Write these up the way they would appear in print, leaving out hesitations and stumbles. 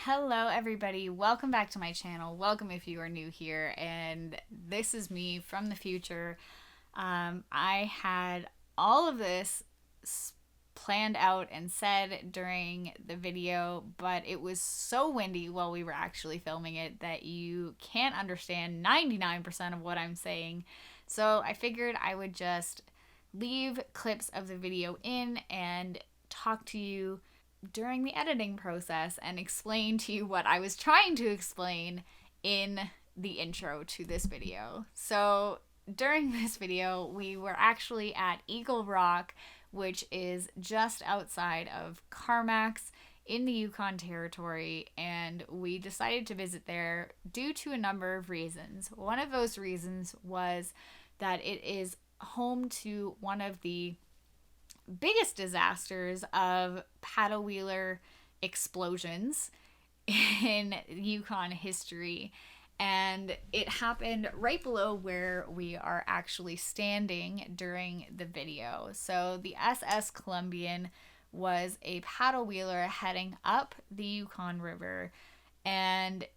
Hello everybody, welcome back to my channel. Welcome if you are new here, and this is me from the future. I had all of this planned out and said during the video, but it was so windy while we were actually filming it that you can't understand 99% of what I'm saying. So I figured I would just leave clips of the video in and talk to you during the editing process and explain to you what I was trying to explain in the intro to this video. So during this video, we were actually at Eagle Rock, which is just outside of Carmax in the Yukon Territory, and we decided to visit there due to a number of reasons. One of those reasons was that it is home to one of the biggest disasters of paddle wheeler explosions in Yukon history, and it happened right below where we are actually standing during the video. So the SS Columbian was a paddle wheeler heading up the Yukon River, and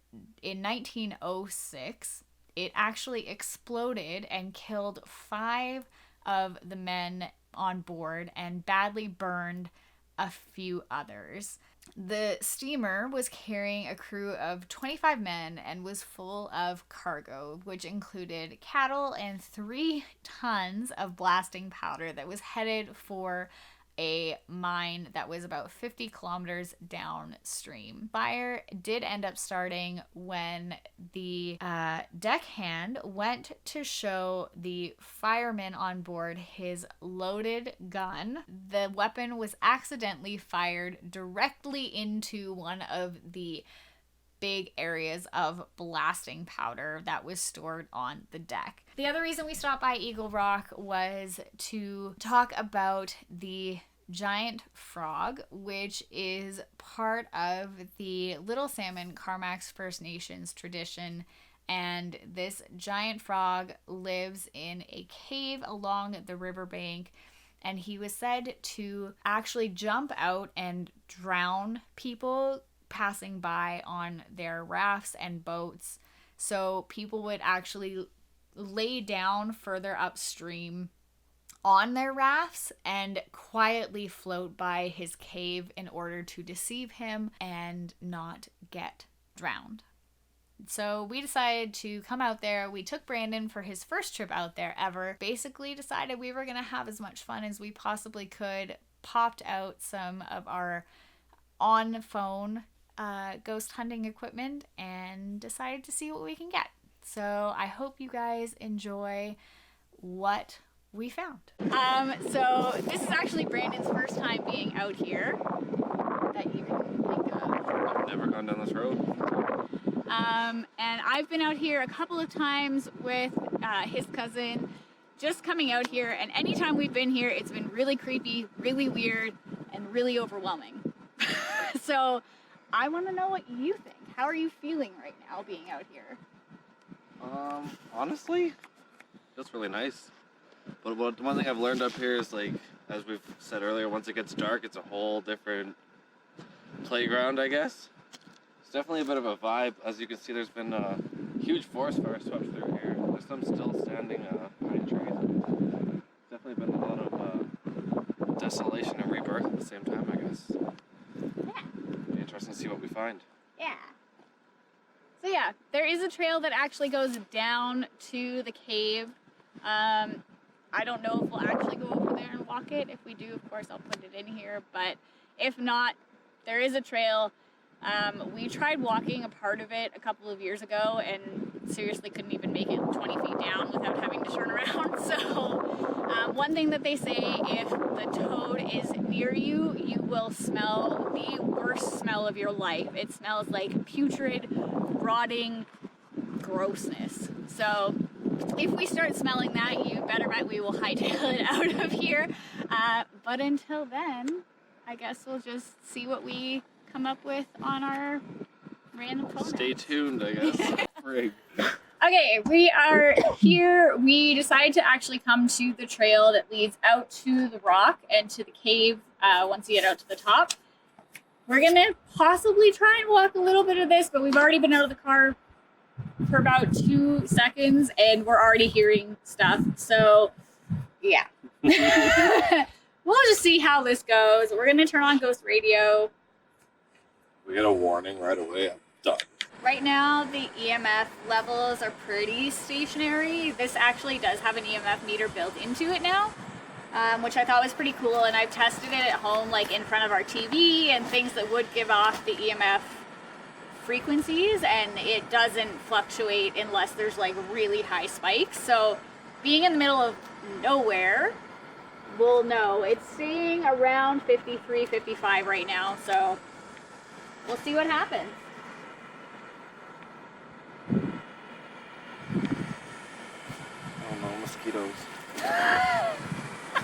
in 1906 it actually exploded and killed 5 of the men on board and badly burned a few others. The steamer was carrying a crew of 25 men and was full of cargo, which included cattle and 3 tons of blasting powder that was headed for a mine that was about 50 kilometers downstream. Fire did end up starting when the deckhand went to show the fireman on board his loaded gun. The weapon was accidentally fired directly into one of the big areas of blasting powder that was stored on the deck. The other reason we stopped by Eagle Rock was to talk about the giant frog, which is part of the Little Salmon Carmax First Nations tradition, and this giant frog lives in a cave along the riverbank, and he was said to actually jump out and drown people passing by on their rafts and boats. So people would actually lay down further upstream on their rafts and quietly float by his cave in order to deceive him and not get drowned. So we decided to come out there. We took Brandon for his first trip out there ever. Basically decided we were going to have as much fun as we possibly could. Popped out some of our on-phone ghost hunting equipment and decided to see what we can get. So I hope you guys enjoy what we found. So this is actually Brandon's first time being out here that you can think of. I've never gone down this road. And I've been out here a couple of times with his cousin, just coming out here, and anytime we've been here, it's been really creepy, really weird, and really overwhelming. So I want to know what you think. How are you feeling right now being out here? Honestly, feels really nice. But one thing I've learned up here is, like, as we've said earlier, once it gets dark, it's a whole different playground, I guess. It's definitely a bit of a vibe. As you can see, there's been a huge forest fire swept through here. There's some still standing pine trees. Definitely been a lot of desolation and rebirth at the same time, I guess. Yeah. It'll be interesting to see what we find. Yeah. So yeah, there is a trail that actually goes down to the cave. I don't know if we'll actually go over there and walk it. If we do, of course, I'll put it in here. But if not, there is a trail. We tried walking a part of it a couple of years ago and seriously couldn't even make it 20 feet down without having to turn around. So one thing that they say, if the toad is near you, you will smell the worst smell of your life. It smells like putrid, rotting grossness. So if we start smelling that, you better bet we will hightail it out of here. But until then, I guess we'll just see what we come up with on our random phone. Stay tuned, I guess. Frig. Okay, we are here. We decided to actually come to the trail that leads out to the rock and to the cave once you get out to the top. We're gonna possibly try and walk a little bit of this, but we've already been out of the car for about 2 seconds and we're already hearing stuff. So yeah. We'll just see how this goes. We're gonna turn on Ghost Radio. We get a warning right away. I'm done. Right now, the EMF levels are pretty stationary. This actually does have an EMF meter built into it now, which I thought was pretty cool. And I've tested it at home, like in front of our TV and things that would give off the EMF frequencies, and it doesn't fluctuate unless there's like really high spikes. So being in the middle of nowhere, we'll know. It's staying around 53, 55 right now. So we'll see what happens. Oh no, mosquitoes.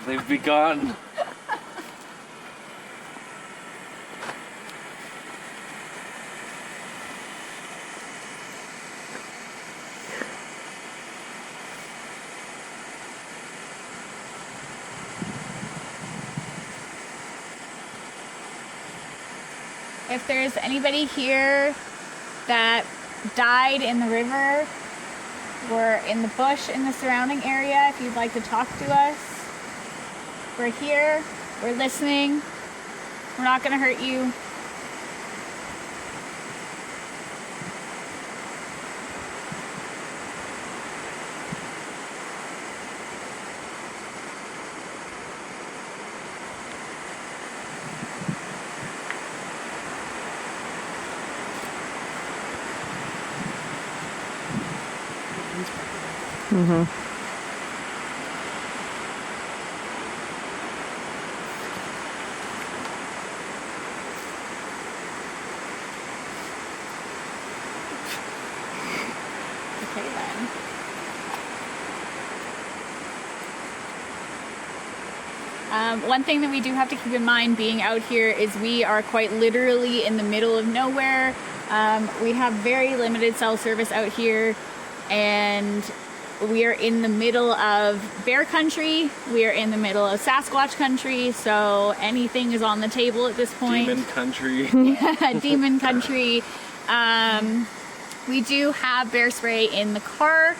They've begun. If there's anybody here that died in the river or in the bush in the surrounding area, if you'd like to talk to us, we're here, we're listening, we're not gonna hurt you. Mm-hmm. Okay then. One thing that we do have to keep in mind being out here is we are quite literally in the middle of nowhere. We have very limited cell service out here, and we are in the middle of bear country. We are in the middle of Sasquatch country, so anything is on the table at this point. Demon country. Yeah, demon country. We do have bear spray in the car,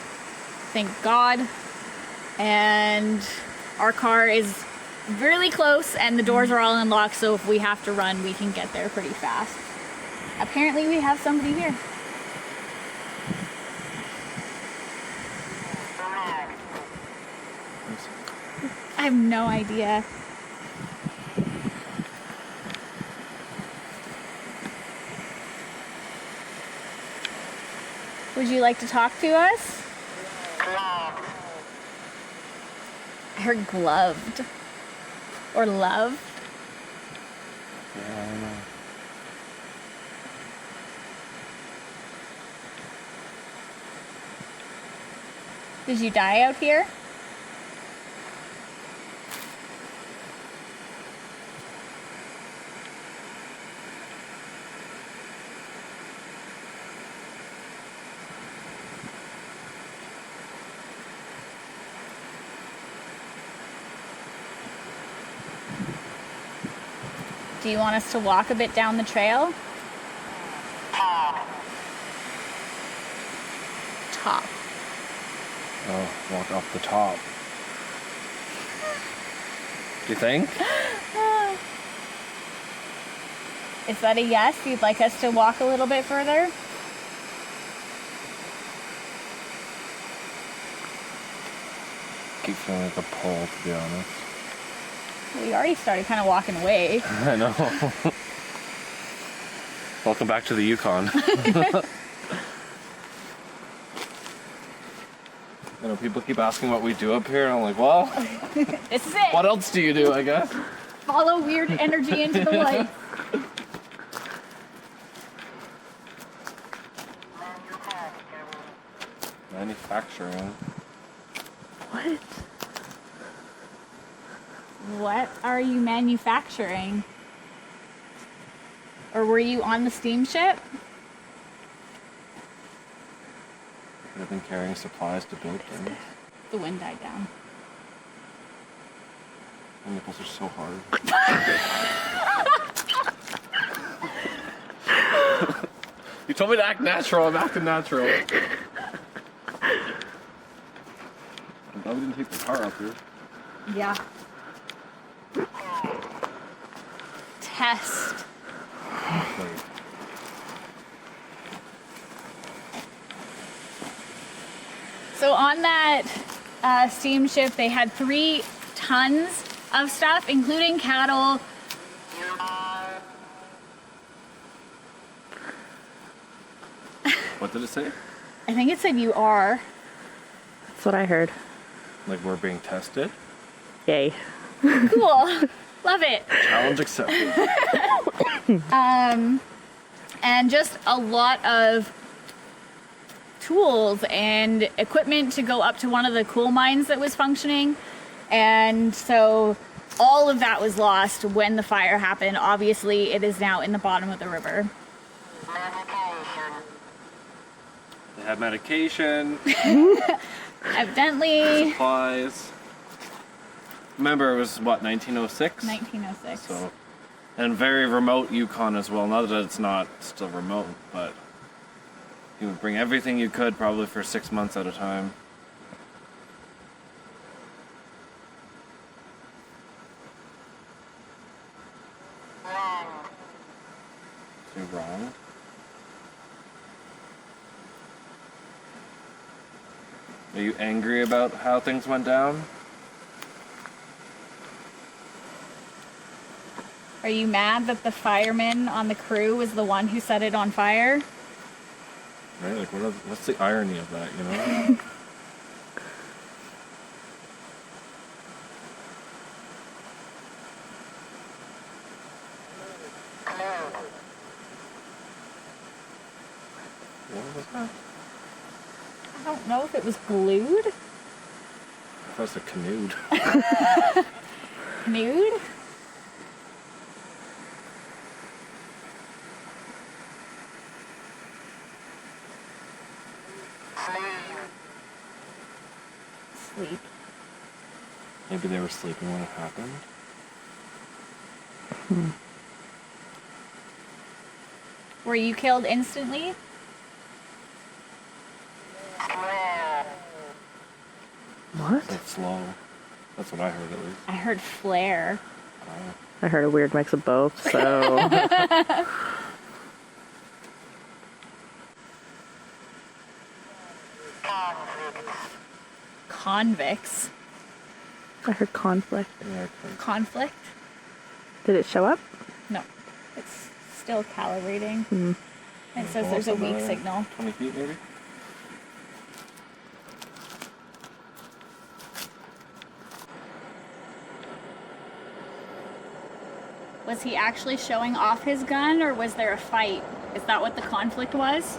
thank God. And our car is really close and the doors are all unlocked, so if we have to run, we can get there pretty fast. Apparently we have somebody here. I have no idea. Would you like to talk to us? I heard gloved. Or loved. Yeah, I don't know. Did you die out here? Do you want us to walk a bit down the trail? Top. Oh, walk off the top. Do you think? Is that a yes? You'd like us to walk a little bit further? Keep feeling like a pull, to be honest. We already started kind of walking away. I know. Welcome back to the Yukon. You know, people keep asking what we do up here, and I'm like, well, This is it. what else do you do, I guess? Follow weird energy into the light. Manufacturing. What? What are you manufacturing? Or were you on the steamship? I've been carrying supplies to build things. The wind died down. My nipples are so hard. told me to act natural. I'm acting natural. I'm glad we didn't take the car up here. Yeah. Test. So on that steamship, they had 3 tons of stuff, including cattle. What did it say? I think it said you are. That's what I heard. Like we're being tested? Yay. Cool. Love it. Challenge accepted. And just a lot of tools and equipment to go up to one of the coal mines that was functioning. And so all of that was lost when the fire happened. Obviously, it is now in the bottom of the river. They had medication. Evidently. Supplies. Remember, it was what, 1906? 1906. So, and very remote Yukon as well. Not that it's not still remote, but you would bring everything you could probably for 6 months at a time. You're wrong. Are you angry about how things went down? Are you mad that the fireman on the crew was the one who set it on fire? Right, like what's the irony of that, you know? What was that? I don't know if it was glued. That's a canoed. Nude? Sleep. Maybe they were sleeping when it happened. Were you killed instantly? What? It's slow. That's what I heard at least. I heard flare. I heard a weird mix of both, so... Convicts. I heard conflict. Yeah, okay. Conflict? Did it show up? No. It's still calibrating. Hmm. It says there's a weak signal. 20 feet maybe? Was he actually showing off his gun, or was there a fight? Is that what the conflict was?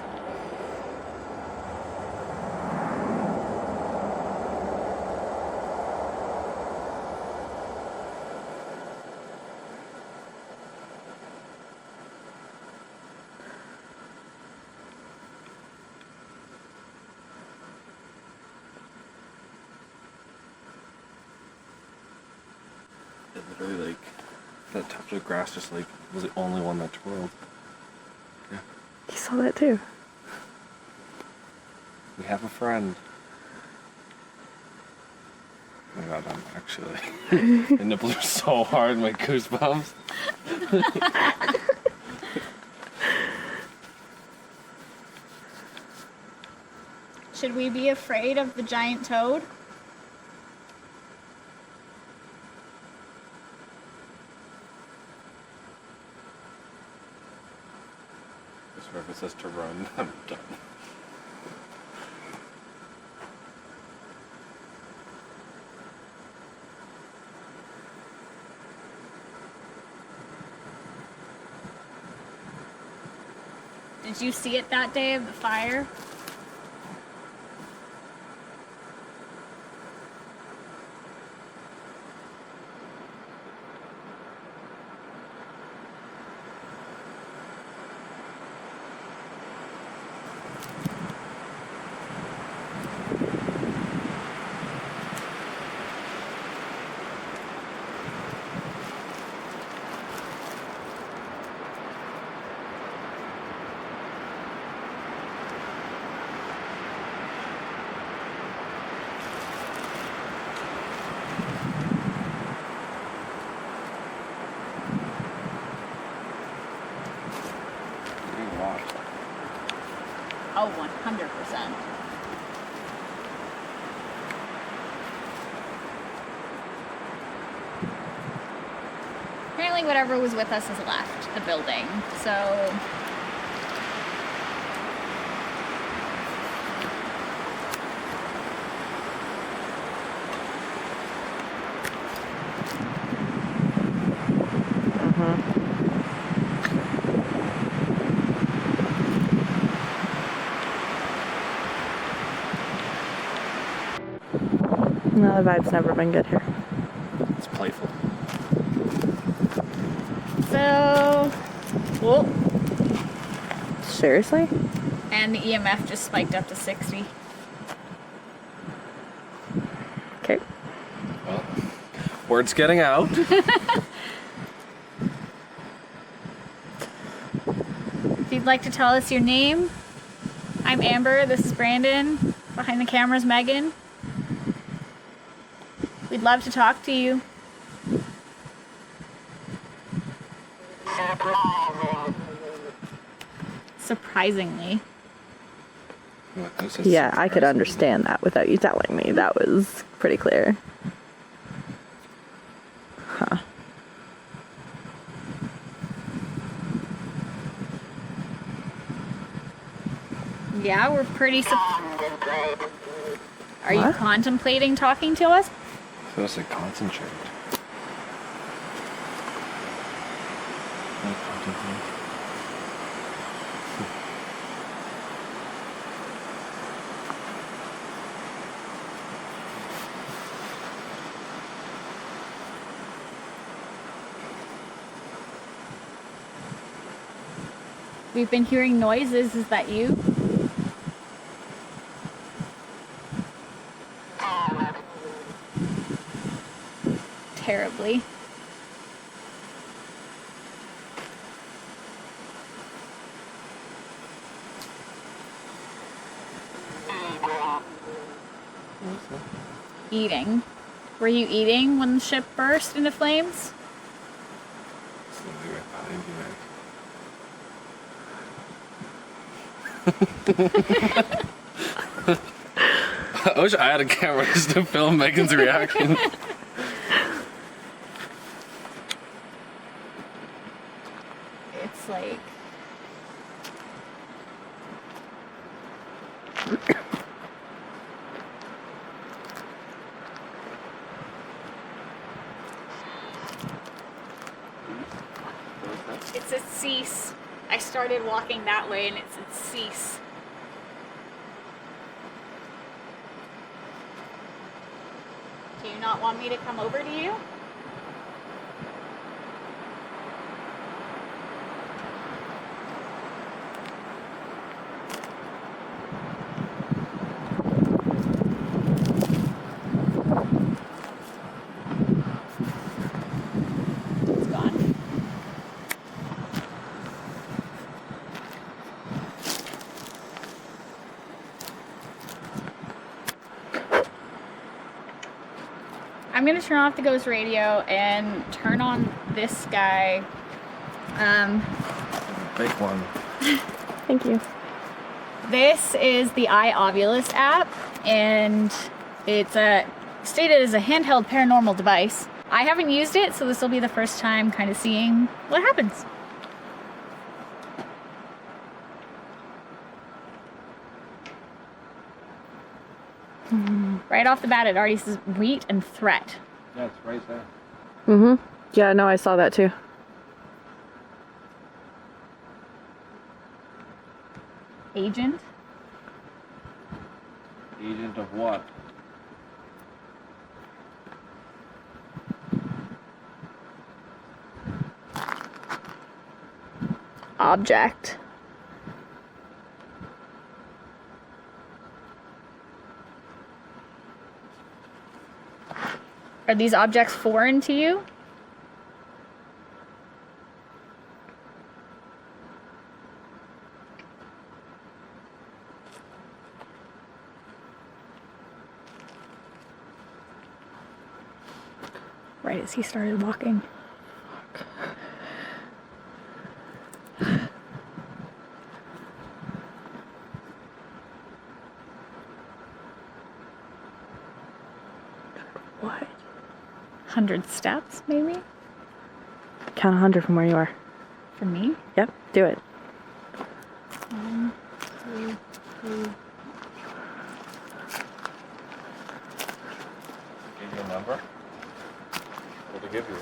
It literally, like, that touch of grass just, like, was the only one that twirled. Yeah. You saw that too. We have a friend. Oh my god, I'm actually... my nipples are so hard, my goosebumps. Should we be afraid of the giant toad? Just where if it says to run, I'm done. Did you see it that day of the fire? feeling whatever was with us has left the building. So No, the vibe's never been good here. It's playful. So, whoa. Seriously? And the EMF just spiked up to 60. Okay. Well, word's getting out. If you'd like to tell us your name, I'm Amber, this is Brandon, behind the camera's Megan. We'd love to talk to you. Surprisingly. Yeah, I could understand that without you telling me. That was pretty clear. Huh. Yeah, we're pretty Are you What? contemplating talking to us? Feels like concentrate. Like contemplate. We've been hearing noises. Is that you? Terribly. Eating. Were you eating when the ship burst into flames? Slowly right behind you, man. I wish I had a camera just to film Megan's reaction. It's like... It's a cease. I started walking that way and it's a cease. Do you not want me to come over to you? It's gone. I'm gonna turn off the ghost radio and turn on this guy. Big one. Thank you. This is the iOvilus app, and it's stated as a handheld paranormal device. I haven't used it, so this will be the first time kind of seeing what happens. Right off the bat, it already says wheat and threat. Yeah, it's right there. Mm-hmm. Yeah, no, I saw that too. Agent? Agent of what? Object. Are these objects foreign to you? Right as he started walking. What? 100 steps, maybe? Count 100 from where you are. For me? Yep, do it. 1, 2, 3. Give you a number? What to give you?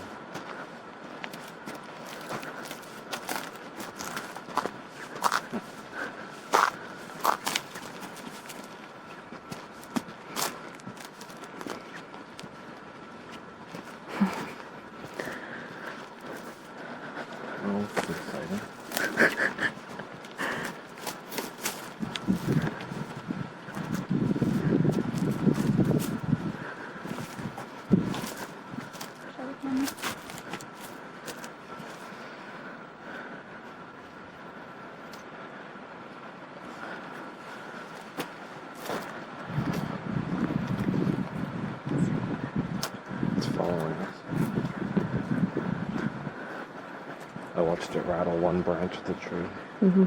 Oh, this is exciting. It's following us. I watched it rattle one branch of the tree. Mm-hmm.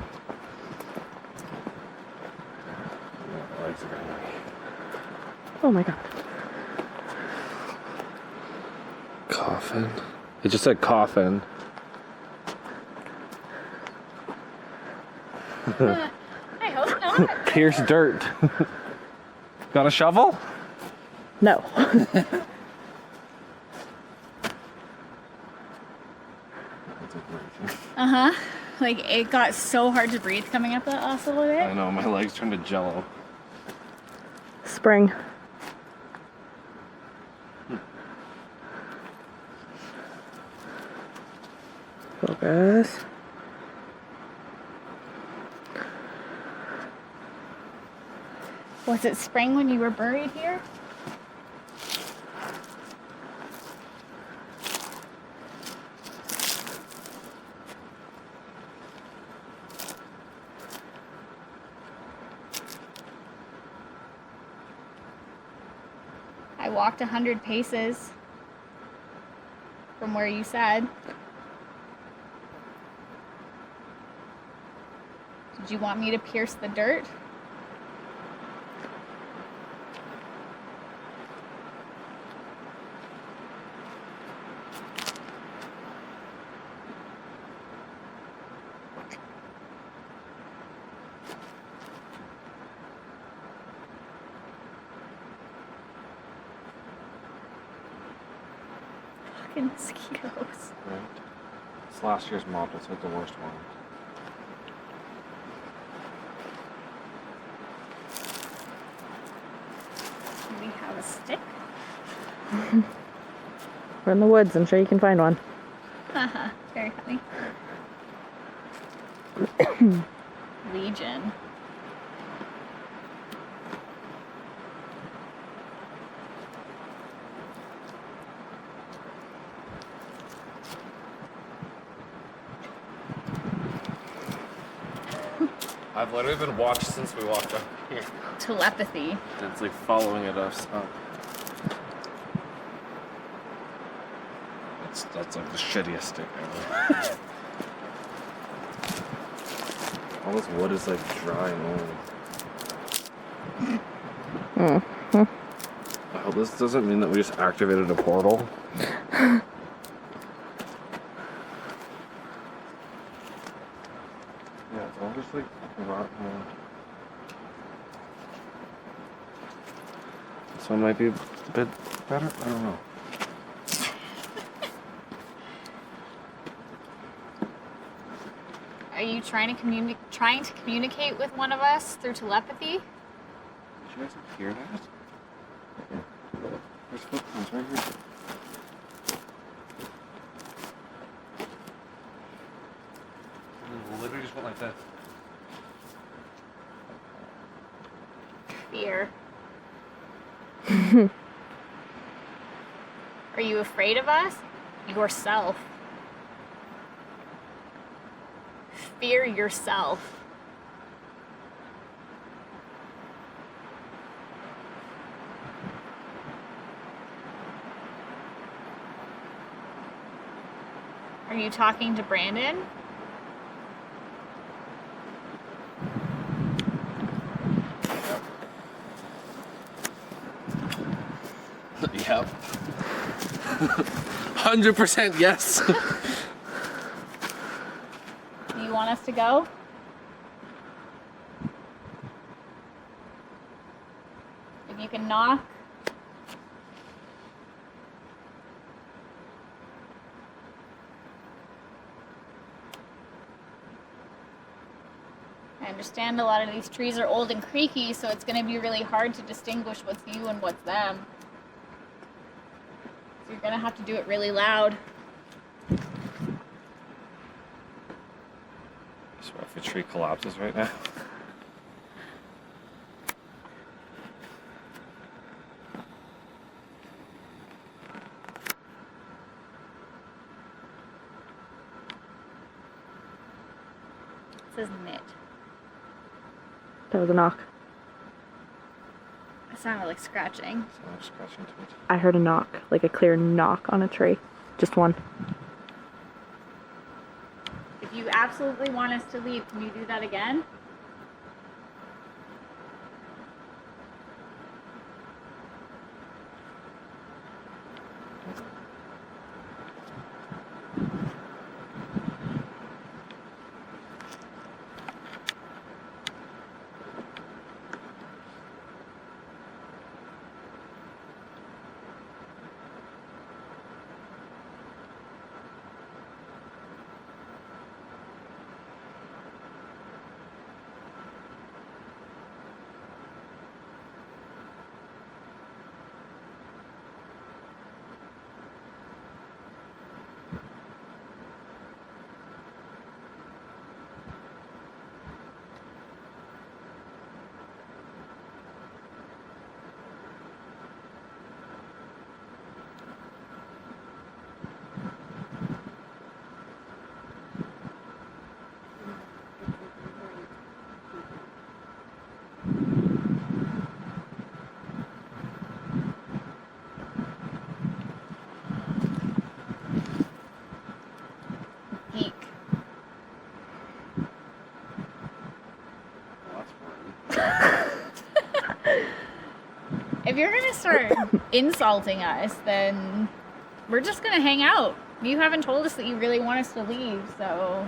My legs are gonna Oh my god. Coffin. It just said coffin. I hope not. Pierce dirt. Got a shovel? No. Uh-huh. Like, it got so hard to breathe coming up that last little bit. I know, my legs turned to jello. Spring. Focus. Was it spring when you were buried here? I walked 100 paces from where you said. Did you want me to pierce the dirt? Fucking mosquitoes. Right. It's last year's mob, it's like the worst one. Do we have a stick? We're in the woods. I'm sure you can find one. Haha, very funny. Legion. I've literally been watched since we walked up here. Telepathy. It's like following us up. That's like the shittiest stick ever. All this wood is like dry and old. I hope this doesn't mean that we just activated a portal. Yeah, it's all just like rotten wood. So it might be a bit better? I don't know. Are you trying to communicate with one of us through telepathy? Did you guys hear that? There's footprints right here. It literally just went like that. Fear. Are you afraid of us? Yourself. Fear yourself. Are you talking to Brandon? Yep. 100% yes. want us to go? If you can knock. I understand a lot of these trees are old and creaky, so it's going to be really hard to distinguish what's you and what's them. So you're going to have to do it really loud. I swear if a tree collapses right now. It says knit. That was a knock. It sounded like scratching. So I'm scratching to it. I heard a knock, like a clear knock on a tree. Just one. If you absolutely want us to leave, can you do that again? Geek. Well, that's boring. If you're gonna start insulting us, then we're just gonna hang out. You haven't told us that you really want us to leave, so...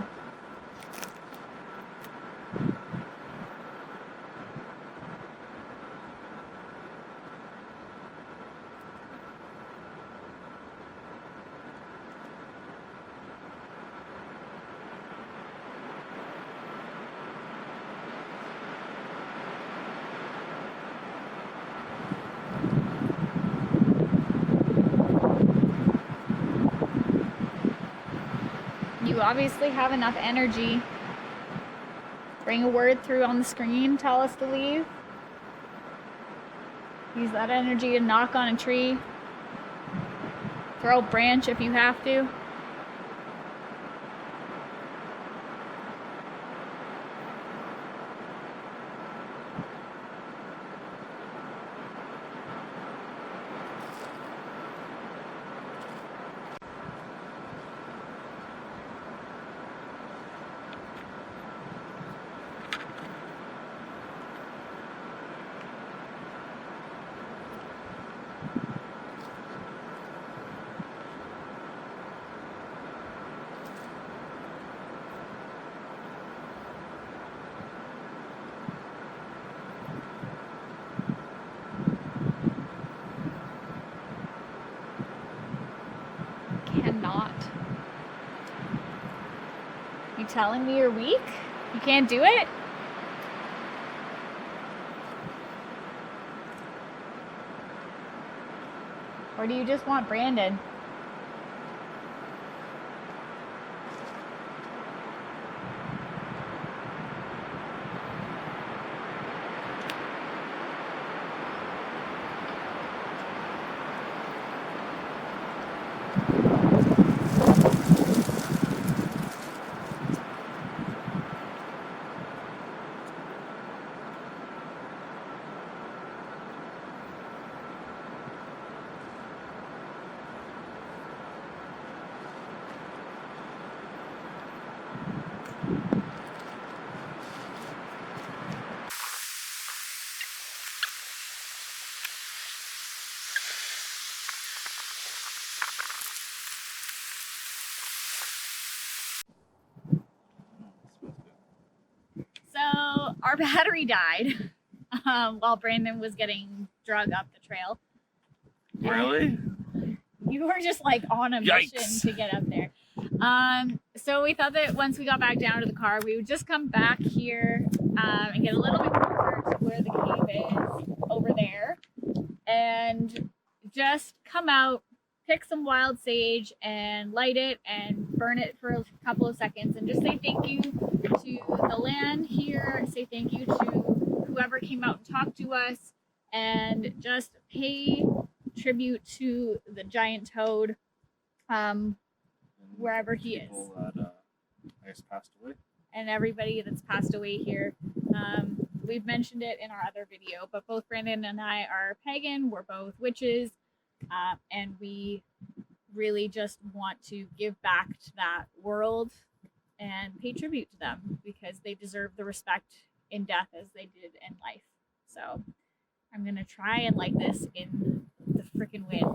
You obviously have enough energy. Bring a word through on the screen, tell us to leave. Use that energy to knock on a tree. Throw a branch if you have to. Cannot. You telling me you're weak? You can't do it? Or do you just want Brandon? our battery died while Brandon was getting drug up the trail. Really? You were just like on a mission to get up there. So we thought that once we got back down to the car, we would just come back here and get a little bit closer to where the cave is over there, and just come out, pick some wild sage and light it and burn it for a couple of seconds and just say thank you to the land here, say thank you to whoever came out and talked to us, and just pay tribute to the giant toad wherever he is. That, I guess passed away. And everybody that's passed away here. We've mentioned it in our other video, but both Brandon and I are pagan. We're both witches. And we really just want to give back to that world and pay tribute to them because they deserve the respect in death as they did in life. So I'm going to try and light this in the freaking wind.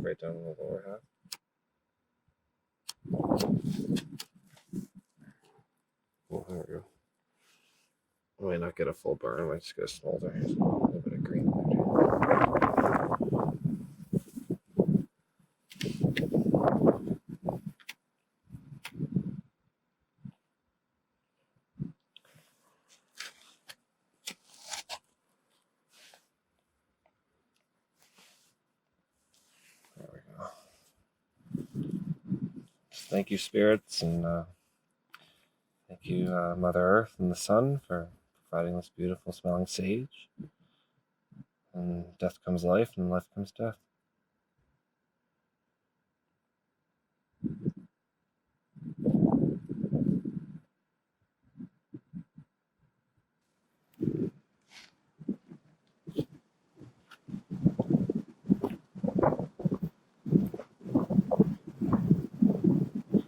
Right down in the lower half. Oh, there we go. I might not get a full burn, I might just get a smolder. There's a little bit of green in there. Thank you, spirits, and thank you, Mother Earth and the Sun, for providing this beautiful smelling sage. And death comes life, and life comes death.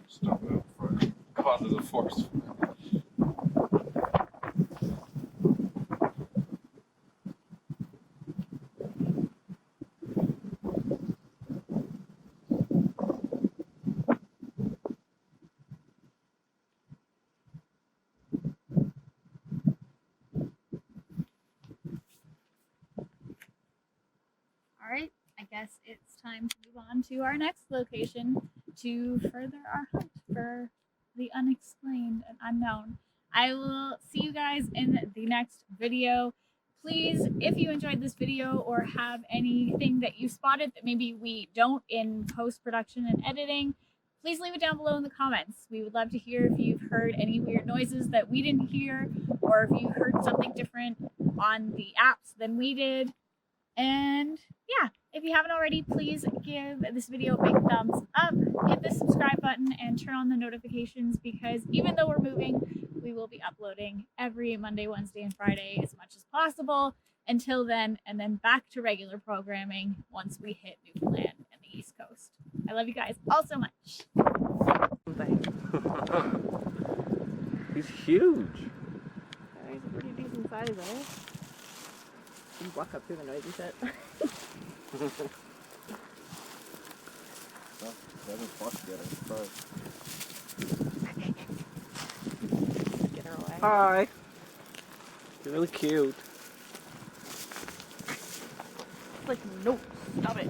Stop it out before it causes a force. Alright, I guess it's time to move on to our next location to further our hunt for the unexplained and unknown. I will see you guys in the next video. Please, if you enjoyed this video or have anything that you spotted that maybe we don't in post-production and editing, please leave it down below in the comments. We would love to hear if you've heard any weird noises that we didn't hear, or if you heard something different on the apps than we did. And yeah, if you haven't already, please give this video a big thumbs up, hit the subscribe button, and turn on the notifications, because even though we're moving, we will be uploading every Monday, Wednesday, and Friday as much as possible until then, and then back to regular programming once we hit Newfoundland and the East Coast. I love you guys all so much. He's huge. Yeah, he's a pretty decent size, eh? You can walk up through the noisy shit. Get her away. Hi. You're really cute. Like, no, stop it.